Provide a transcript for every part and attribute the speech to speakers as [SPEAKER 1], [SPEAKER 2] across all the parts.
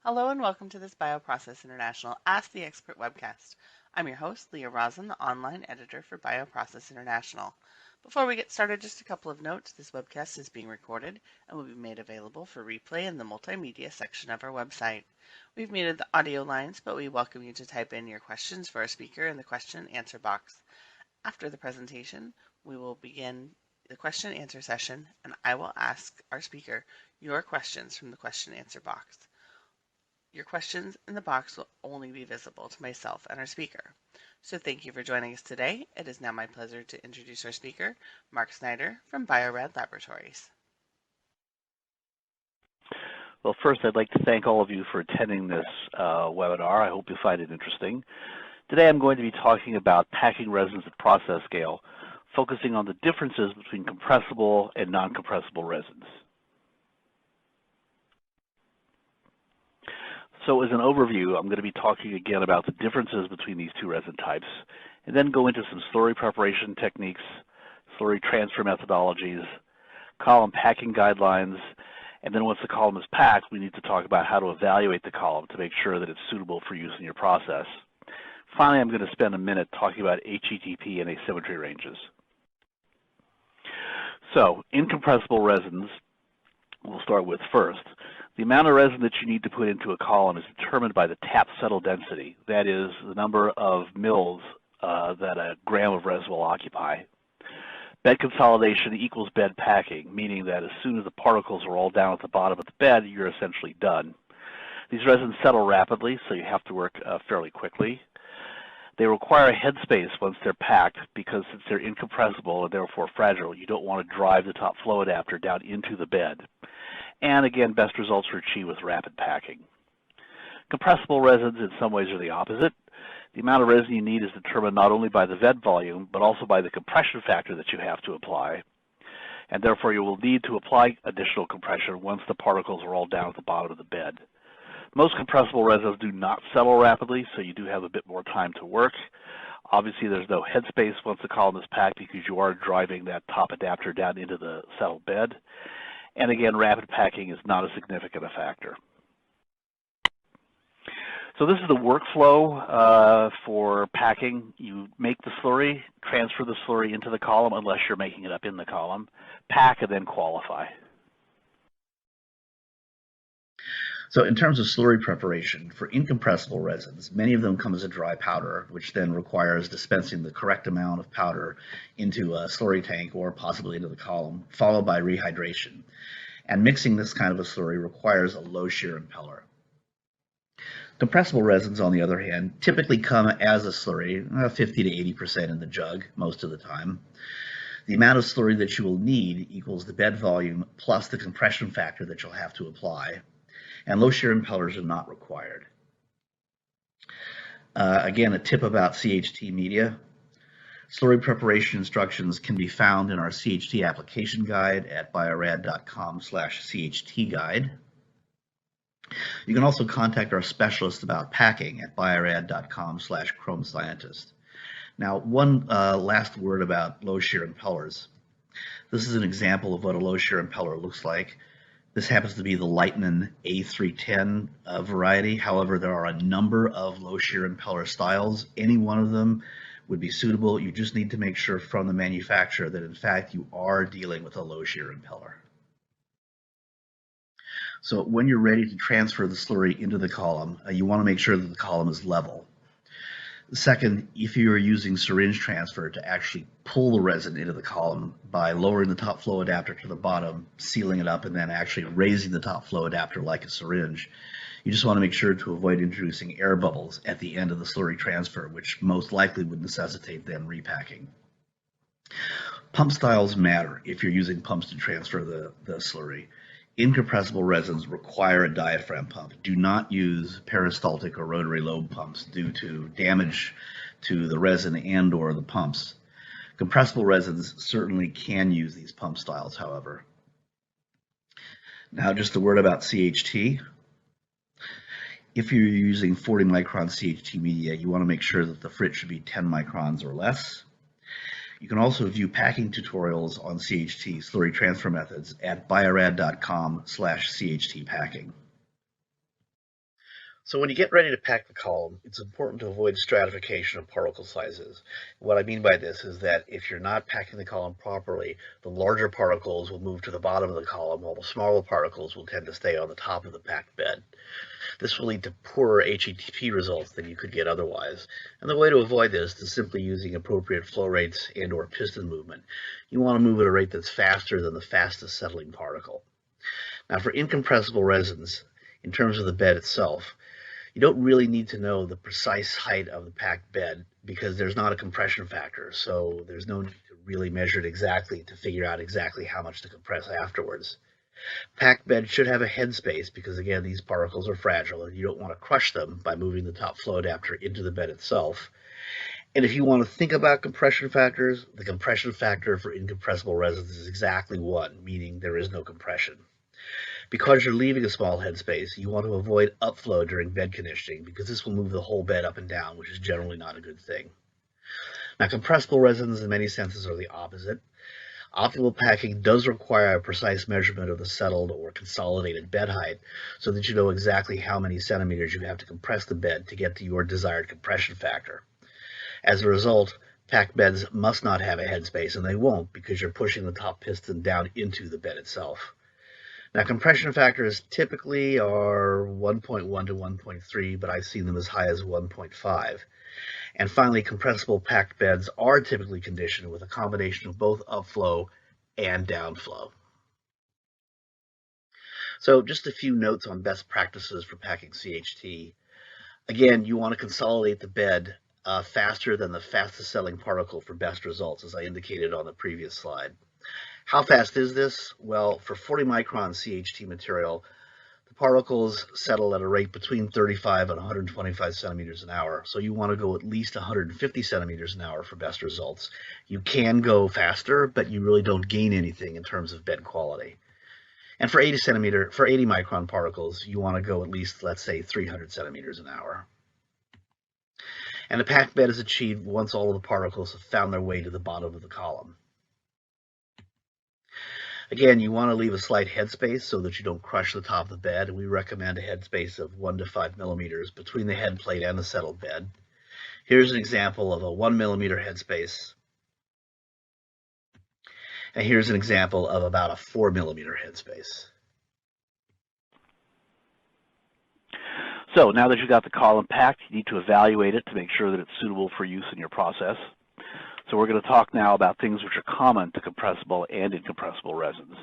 [SPEAKER 1] Hello and welcome to this Bioprocess International Ask the Expert webcast. I'm your host, Leah Rosin, the online editor for Bioprocess International. Before we get started, just a couple of notes. This webcast is being recorded and will be made available for replay in the multimedia section of our website. We've muted the audio lines, but we welcome you to type in your questions for our speaker in the question and answer box. After the presentation, we will begin the question and answer session, and I will ask our speaker your questions from the question and answer box. Your questions in the box will only be visible to myself and our speaker. So thank you for joining us today. It is now my pleasure to introduce our speaker, Mark Snyder from Bio-Rad Laboratories.
[SPEAKER 2] Well, first I'd like to thank all of you for attending this webinar. I hope you find it interesting. Today I'm going to be talking about packing resins at process scale, focusing on the differences between compressible and non-compressible resins. So as an overview, I'm going to be talking again about the differences between these two resin types, and then go into some slurry preparation techniques, slurry transfer methodologies, column packing guidelines, and then once the column is packed, we need to talk about how to evaluate the column to make sure that it's suitable for use in your process. Finally, I'm going to spend a minute talking about HETP and asymmetry ranges. So, incompressible resins, we'll start with first. The amount of resin that you need to put into a column is determined by the tap settle density. That is, the number of mils that a gram of resin will occupy. Bed consolidation equals bed packing, meaning that as soon as the particles are all down at the bottom of the bed, you're essentially done. These resins settle rapidly, so you have to work fairly quickly. They require a headspace once they're packed because since they're incompressible and therefore fragile, you don't want to drive the top flow adapter down into the bed. And again, best results are achieved with rapid packing. Compressible resins in some ways are the opposite. The amount of resin you need is determined not only by the bed volume, but also by the compression factor that you have to apply. And therefore you will need to apply additional compression once the particles are all down at the bottom of the bed. Most compressible resins do not settle rapidly, so you do have a bit more time to work. Obviously there's no headspace once the column is packed because you are driving that top adapter down into the settled bed. And again, rapid packing is not a significant factor. So this is the workflow for packing. You make the slurry, transfer the slurry into the column unless you're making it up in the column, pack, and then qualify.
[SPEAKER 3] So in terms of slurry preparation, for incompressible resins, many of them come as a dry powder, which then requires dispensing the correct amount of powder into a slurry tank or possibly into the column, followed by rehydration. And mixing this kind of a slurry requires a low shear impeller. Compressible resins, on the other hand, typically come as a slurry, 50 to 80% in the jug most of the time. The amount of slurry that you will need equals the bed volume plus the compression factor that you'll have to apply. And low shear impellers are not required. Again, a tip about CHT Media. Slurry preparation instructions can be found in our CHT application guide at biorad.com/CHT guide. You can also contact our specialist about packing at biorad.com/chromescientist. Now, one last word about low shear impellers. This is an example of what a low shear impeller looks like. This happens to be the Lightnin A310 variety. However, there are a number of low shear impeller styles. Any one of them would be suitable. You just need to make sure from the manufacturer that in fact you are dealing with a low shear impeller. So when you're ready to transfer the slurry into the column, you want to make sure that the column is level. Second, if you are using syringe transfer to actually pull the resin into the column by lowering the top flow adapter to the bottom, sealing it up, and then actually raising the top flow adapter like a syringe, you just want to make sure to avoid introducing air bubbles at the end of the slurry transfer, which most likely would necessitate then repacking. Pump styles matter if you're using pumps to transfer the slurry. Incompressible resins require a diaphragm pump. Do not use peristaltic or rotary lobe pumps due to damage to the resin and or the pumps. Compressible resins certainly can use these pump styles, however. Now just a word about CHT. If you're using 40 micron CHT media, you want to make sure that the frit should be 10 microns or less. You can also view packing tutorials on CHT slurry transfer methods at biorad.com/CHT packing. So when you get ready to pack the column, it's important to avoid stratification of particle sizes. What I mean by this is that if you're not packing the column properly, the larger particles will move to the bottom of the column, while the smaller particles will tend to stay on the top of the packed bed. This will lead to poorer HETP results than you could get otherwise. And the way to avoid this is simply using appropriate flow rates and/or piston movement. You want to move at a rate that's faster than the fastest settling particle. Now, for incompressible resins, in terms of the bed itself, you don't really need to know the precise height of the packed bed because there's not a compression factor, so there's no need to really measure it exactly to figure out exactly how much to compress afterwards. Packed bed should have a headspace because, again, these particles are fragile and you don't want to crush them by moving the top flow adapter into the bed itself. And if you want to think about compression factors, the compression factor for incompressible resins is exactly 1, meaning there is no compression. Because you're leaving a small headspace, you want to avoid upflow during bed conditioning because this will move the whole bed up and down, which is generally not a good thing. Now, compressible resins in many senses are the opposite. Optimal packing does require a precise measurement of the settled or consolidated bed height so that you know exactly how many centimeters you have to compress the bed to get to your desired compression factor. As a result, packed beds must not have a headspace, and they won't because you're pushing the top piston down into the bed itself. Now, compression factors typically are 1.1 to 1.3, but I've seen them as high as 1.5. And finally, compressible packed beds are typically conditioned with a combination of both upflow and downflow. So just a few notes on best practices for packing CHT. Again, you want to consolidate the bed faster than the fastest settling particle for best results, as I indicated on the previous slide. How fast is this? Well, for 40 micron CHT material, the particles settle at a rate between 35 and 125 centimeters an hour. So you want to go at least 150 centimeters an hour for best results. You can go faster, but you really don't gain anything in terms of bed quality. And for 80 micron particles, you want to go at least, let's say, 300 centimeters an hour. And a packed bed is achieved once all of the particles have found their way to the bottom of the column. Again, you want to leave a slight headspace so that you don't crush the top of the bed, and we recommend a headspace of 1 to 5 millimeters between the head plate and the settled bed. Here's an example of a 1 millimeter headspace, and here's an example of about a 4 millimeter headspace.
[SPEAKER 2] So now that you've got the column packed, you need to evaluate it to make sure that it's suitable for use in your process. So we're going to talk now about things which are common to compressible and incompressible resins.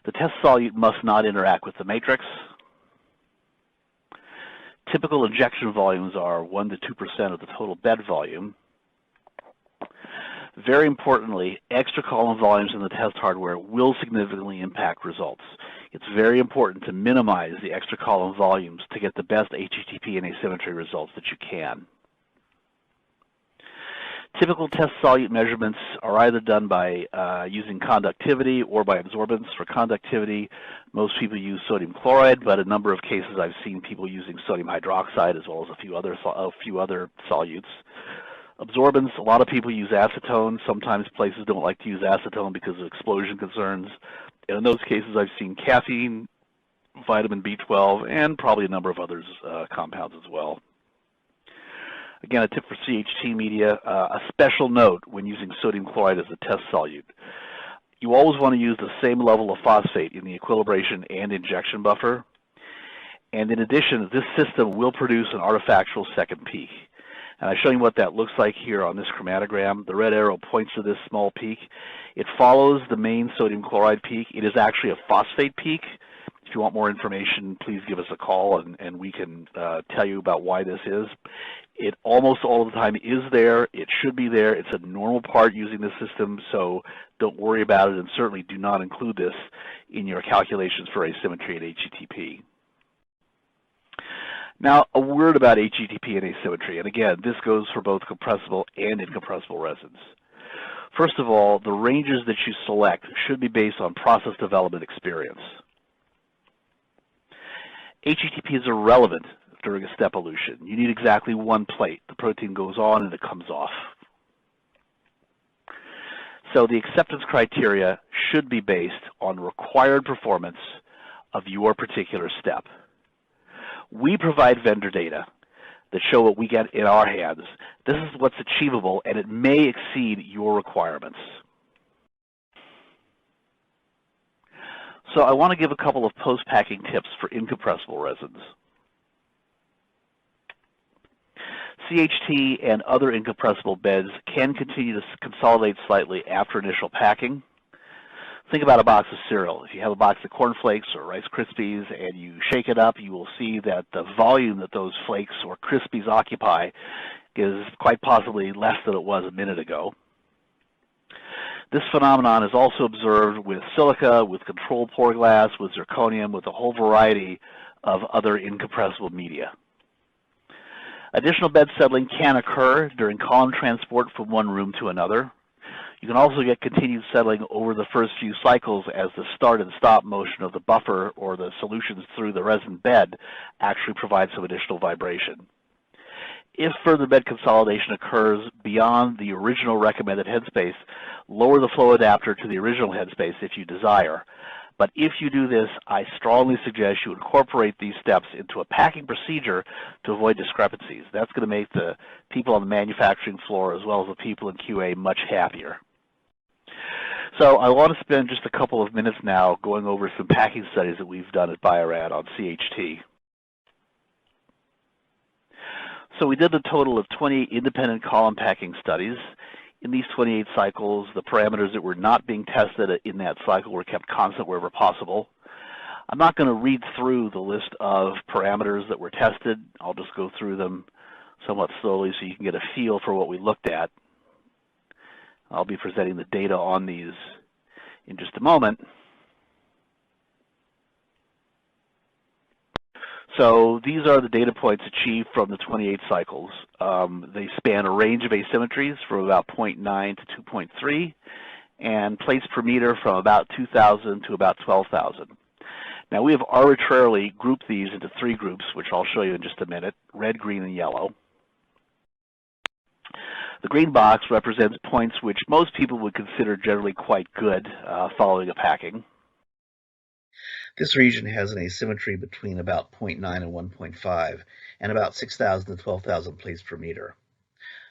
[SPEAKER 2] The test solute must not interact with the matrix. Typical injection volumes are 1 to 2% of the total bed volume. Very importantly, extra column volumes in the test hardware will significantly impact results. It's very important to minimize the extra column volumes to get the best HETP and asymmetry results that you can. Typical test solute measurements are either done by using conductivity or by absorbance. For conductivity, most people use sodium chloride, but a number of cases I've seen people using sodium hydroxide as well as a few other solutes. Absorbance, a lot of people use acetone. Sometimes places don't like to use acetone because of explosion concerns. And in those cases, I've seen caffeine, vitamin B12, and probably a number of others compounds as well. Again, a tip for CHT media, a special note when using sodium chloride as a test solute. You always want to use the same level of phosphate in the equilibration and injection buffer. And in addition, this system will produce an artifactual second peak. And I'm showing what that looks like here on this chromatogram. The red arrow points to this small peak. It follows the main sodium chloride peak. It is actually a phosphate peak. If you want more information, please give us a call and we can tell you about why this is. It almost all of the time is there. It should be there. It's a normal part using this system, so don't worry about it, and certainly do not include this in your calculations for asymmetry and HETP. Now, a word about HETP and asymmetry, and again, this goes for both compressible and incompressible resins. First of all, the ranges that you select should be based on process development experience. HETP is irrelevant during a step elution. You need exactly one plate. The protein goes on and it comes off. So the acceptance criteria should be based on required performance of your particular step. We provide vendor data that show what we get in our hands. This is what's achievable, and it may exceed your requirements. So I want to give a couple of post-packing tips for incompressible resins. CHT and other incompressible beds can continue to consolidate slightly after initial packing. Think about a box of cereal. If you have a box of Corn Flakes or Rice Krispies and you shake it up, you will see that the volume that those flakes or Krispies occupy is quite possibly less than it was a minute ago. This phenomenon is also observed with silica, with controlled pore glass, with zirconium, with a whole variety of other incompressible media. Additional bed settling can occur during column transport from one room to another. You can also get continued settling over the first few cycles as the start and stop motion of the buffer or the solutions through the resin bed actually provide some additional vibration. If further bed consolidation occurs beyond the original recommended headspace, lower the flow adapter to the original headspace if you desire. But if you do this, I strongly suggest you incorporate these steps into a packing procedure to avoid discrepancies. That's going to make the people on the manufacturing floor as well as the people in QA much happier. So I want to spend just a couple of minutes now going over some packing studies that we've done at Bio-Rad on CHT. So we did a total of 28 independent column packing studies. In these 28 cycles, the parameters that were not being tested in that cycle were kept constant wherever possible. I'm not going to read through the list of parameters that were tested. I'll just go through them somewhat slowly so you can get a feel for what we looked at. I'll be presenting the data on these in just a moment. So these are the data points achieved from the 28 cycles. They span a range of asymmetries from about 0.9 to 2.3 and plates per meter from about 2,000 to about 12,000. Now we have arbitrarily grouped these into three groups, which I'll show you in just a minute: red, green, and yellow. The green box represents points which most people would consider generally quite good following a packing.
[SPEAKER 3] This region has an asymmetry between about 0.9 and 1.5 and about 6,000 to 12,000 plates per meter.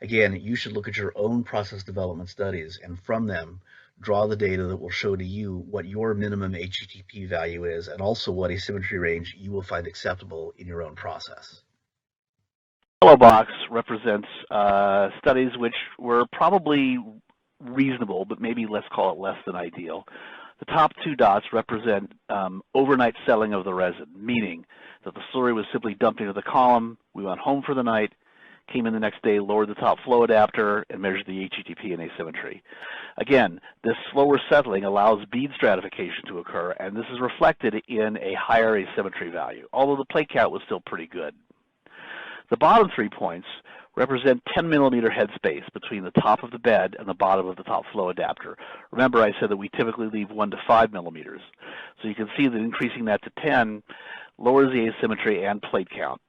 [SPEAKER 3] Again, you should look at your own process development studies and from them draw the data that will show to you what your minimum HETP value is and also what asymmetry range you will find acceptable in your own process.
[SPEAKER 2] The yellow box represents studies which were probably reasonable, but maybe let's call it less than ideal. The top two dots represent overnight settling of the resin, meaning that the slurry was simply dumped into the column, we went home for the night, came in the next day, lowered the top flow adapter, and measured the HETP and asymmetry. Again, this slower settling allows bead stratification to occur, and this is reflected in a higher asymmetry value, although the plate count was still pretty good. The bottom 3 points represent 10 millimeter headspace between the top of the bed and the bottom of the top flow adapter. Remember, I said that we typically leave 1 to 5 millimeters. So you can see that increasing that to 10 lowers the asymmetry and plate count.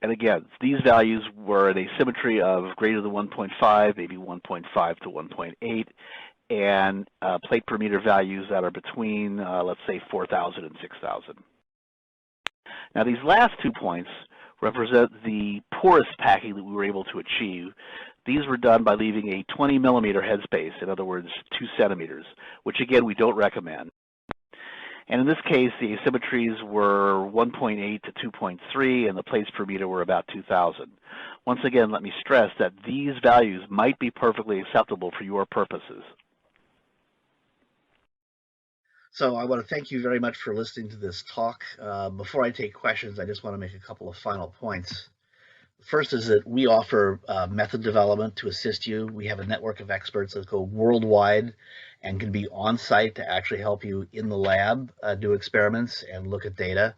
[SPEAKER 2] And again, these values were an asymmetry of greater than 1.5, maybe 1.5 to 1.8, and plate per meter values that are between, let's say, 4,000 and 6,000. Now, these last 2 points represent the poorest packing that we were able to achieve. These were done by leaving a 20 millimeter headspace, in other words, 2 centimeters, which again, we don't recommend. And in this case, the asymmetries were 1.8 to 2.3, and the plates per meter were about 2,000. Once again, let me stress that these values might be perfectly acceptable for your purposes.
[SPEAKER 3] So I want to thank you very much for listening to this talk. Before I take questions, I just want to make a couple of final points. First is that we offer method development to assist you. We have a network of experts that go worldwide and can be on site to actually help you in the lab do experiments and look at data.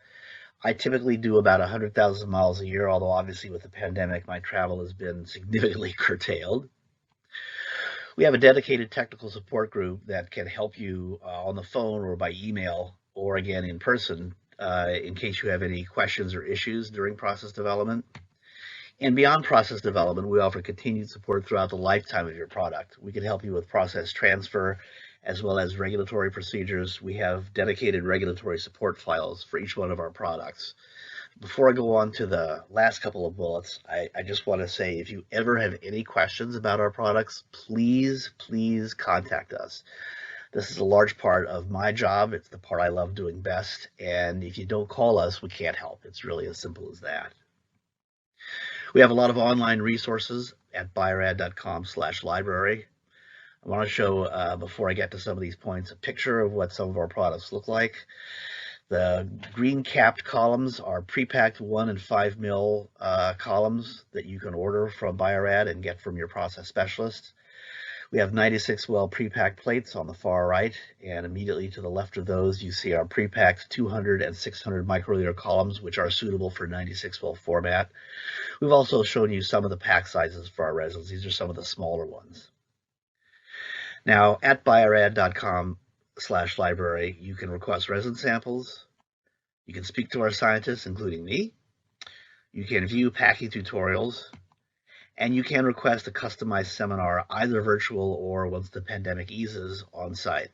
[SPEAKER 3] I typically do about 100,000 miles a year, although obviously with the pandemic, my travel has been significantly curtailed. We have a dedicated technical support group that can help you on the phone or by email or again in person in case you have any questions or issues during process development. And beyond process development, we offer continued support throughout the lifetime of your product. We can help you with process transfer as well as regulatory procedures. We have dedicated regulatory support files for each one of our products. Before I go on to the last couple of bullets, I just want to say if you ever have any questions about our products, please contact us. This is a large part of my job. It's the part I love doing best. And if you don't call us, we can't help. It's really as simple as that. We have a lot of online resources at biorad.com/library. I want to show, before I get to some of these points, a picture of what some of our products look like. The green capped columns are pre-packed 1 and 5 mil columns that you can order from Bio-Rad and get from your process specialist. We have 96 well pre-packed plates on the far right, and immediately to the left of those you see our pre-packed 200 and 600 microliter columns, which are suitable for 96 well format. We've also shown you some of the pack sizes for our resins. These are some of the smaller ones. Now at biorad.com/library, you can request resin samples. You can speak to our scientists, including me. You can view packing tutorials, and you can request a customized seminar, either virtual or, once the pandemic eases, on site.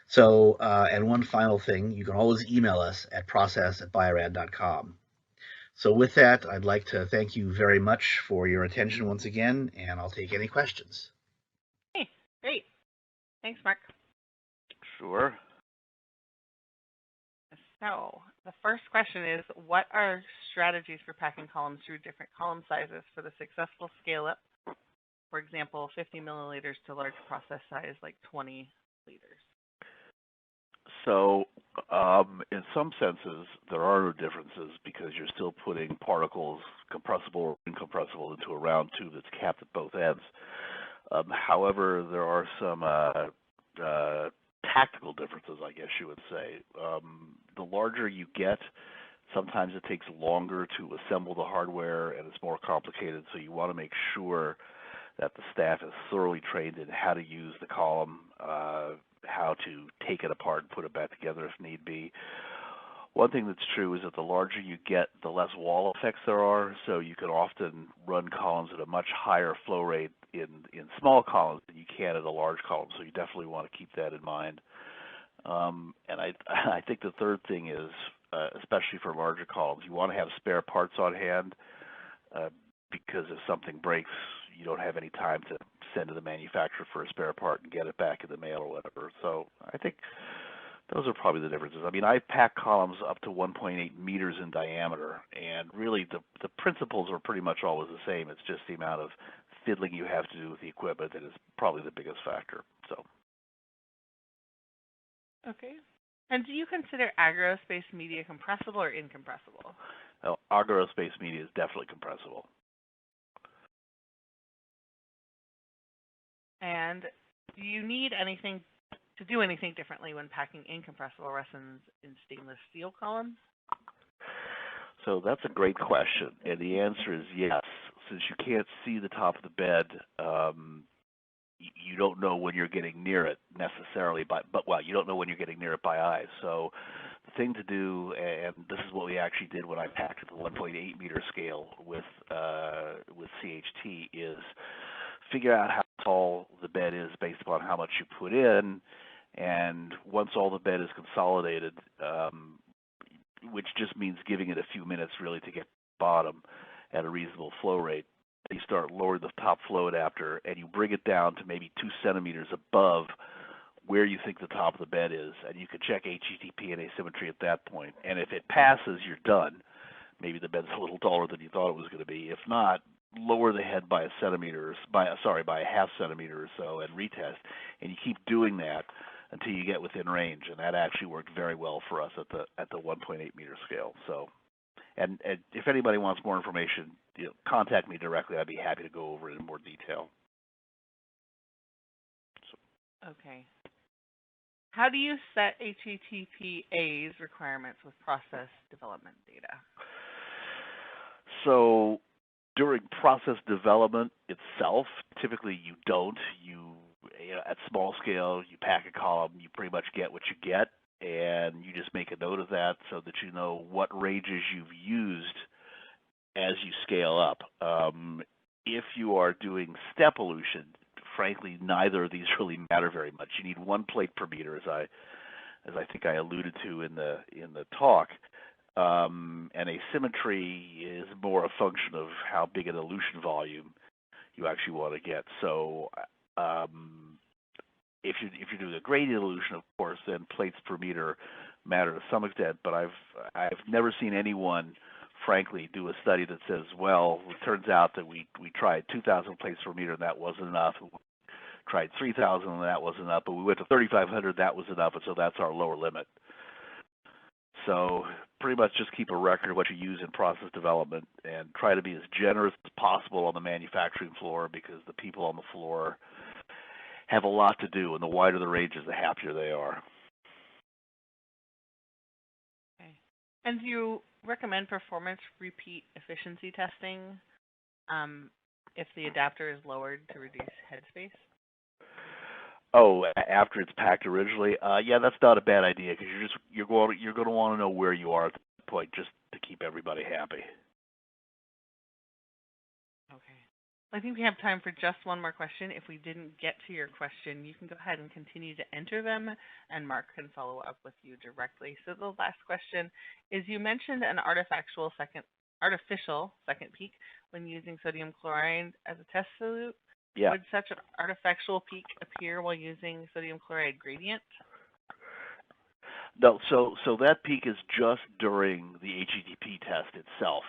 [SPEAKER 3] So, and one final thing, you can always email us at process@biorad.com. So with that, I'd like to thank you very much for your attention once again, and I'll take any questions.
[SPEAKER 1] Hey, great. Thanks, Mark.
[SPEAKER 2] Sure.
[SPEAKER 1] So the first question is, what are strategies for packing columns through different column sizes for the successful scale-up? For example, 50 milliliters to large process size like 20 liters.
[SPEAKER 2] So in some senses, there are no differences because you're still putting particles, compressible or incompressible, into a round tube that's capped at both ends. However, there are some tactical differences, I guess you would say. The larger you get, sometimes it takes longer to assemble the hardware and it's more complicated, so you want to make sure that the staff is thoroughly trained in how to use the column, how to take it apart and put it back together if need be. One thing that's true is that the larger you get, the less wall effects there are, so you can often run columns at a much higher flow rate in small columns than you can at a large column, so you definitely want to keep that in mind. And I think the third thing is, especially for larger columns, you want to have spare parts on hand because if something breaks, you don't have any time to send to the manufacturer for a spare part and get it back in the mail or whatever. So I think those are probably the differences. I mean, I pack columns up to 1.8 meters in diameter, and really the principles are pretty much always the same. It's just the amount of fiddling you have to do with the equipment that is probably the biggest factor. So.
[SPEAKER 1] Okay. And do you consider agarose-based media compressible or incompressible?
[SPEAKER 2] Well, agarose-based media is definitely compressible.
[SPEAKER 1] And do you need anything to do anything differently when packing incompressible resins in stainless steel columns?
[SPEAKER 2] So that's a great question, and the answer is yes. Since you can't see the top of the bed, you don't know when you're getting near it necessarily, but you don't know when you're getting near it by eye. So the thing to do, and this is what we actually did when I packed at the 1.8 meter scale with CHT, is figure out how tall the bed is based upon how much you put in, and once all the bed is consolidated, which just means giving it a few minutes really to get bottom at a reasonable flow rate, you start lowering the top flow adapter and you bring it down to maybe 2 centimeters above where you think the top of the bed is, and you can check HETP and asymmetry at that point. And if it passes, you're done. Maybe the bed's a little taller than you thought it was going to be. If not, lower the head by a half centimeter or so and retest, and you keep doing that until you get within range, and that actually worked very well for us at the 1.8 meter scale. So, and if anybody wants more information, contact me directly. I'd be happy to go over it in more detail. So.
[SPEAKER 1] Okay. How do you set HETPA's requirements with process development data?
[SPEAKER 2] So during process development itself, typically you don't. At small scale, you pack a column, you pretty much get what you get, and you just make a note of that so that you know what ranges you've used as you scale up. If you are doing step elution, frankly, neither of these really matter very much. You need one plate per meter, as I think I alluded to in the talk. And asymmetry is more a function of how big an elution volume you actually want to get. So if you're doing a gradient elution, of course, then plates per meter matter to some extent. But I've never seen anyone, frankly, do a study that says, well, it turns out that we tried 2,000 plates per meter and that wasn't enough. We tried 3,000 and that wasn't enough. But we went to 3,500, that was enough, and so that's our lower limit. So pretty much just keep a record of what you use in process development and try to be as generous as possible on the manufacturing floor, because the people on the floor have a lot to do, and the wider the ranges, the happier they are.
[SPEAKER 1] Okay. And do you recommend performance repeat efficiency testing if the adapter is lowered to reduce headspace?
[SPEAKER 2] Oh, after it's packed originally, yeah, that's not a bad idea, because you're going to want to know where you are at that point, just to keep everybody happy.
[SPEAKER 1] Okay. I think we have time for just one more question. If we didn't get to your question, you can go ahead and continue to enter them, and Mark can follow up with you directly. So the last question is: you mentioned an artificial second peak when using sodium chloride as a test solute.
[SPEAKER 2] Yeah.
[SPEAKER 1] Would such an artificial peak appear while using sodium chloride gradient?
[SPEAKER 2] No, so that peak is just during the HETP test itself.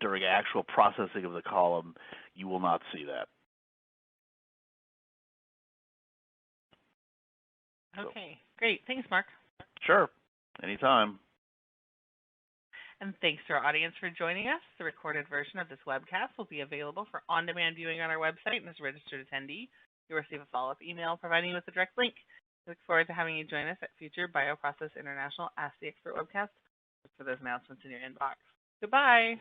[SPEAKER 2] During actual processing of the column, you will not see that.
[SPEAKER 1] Okay, great. Thanks, Mark.
[SPEAKER 2] Sure, anytime.
[SPEAKER 1] And thanks to our audience for joining us. The recorded version of this webcast will be available for on-demand viewing on our website, and as a registered attendee, you'll receive a follow-up email providing you with a direct link. We look forward to having you join us at future Bioprocess International Ask the Expert webcasts. Look for those announcements in your inbox. Goodbye.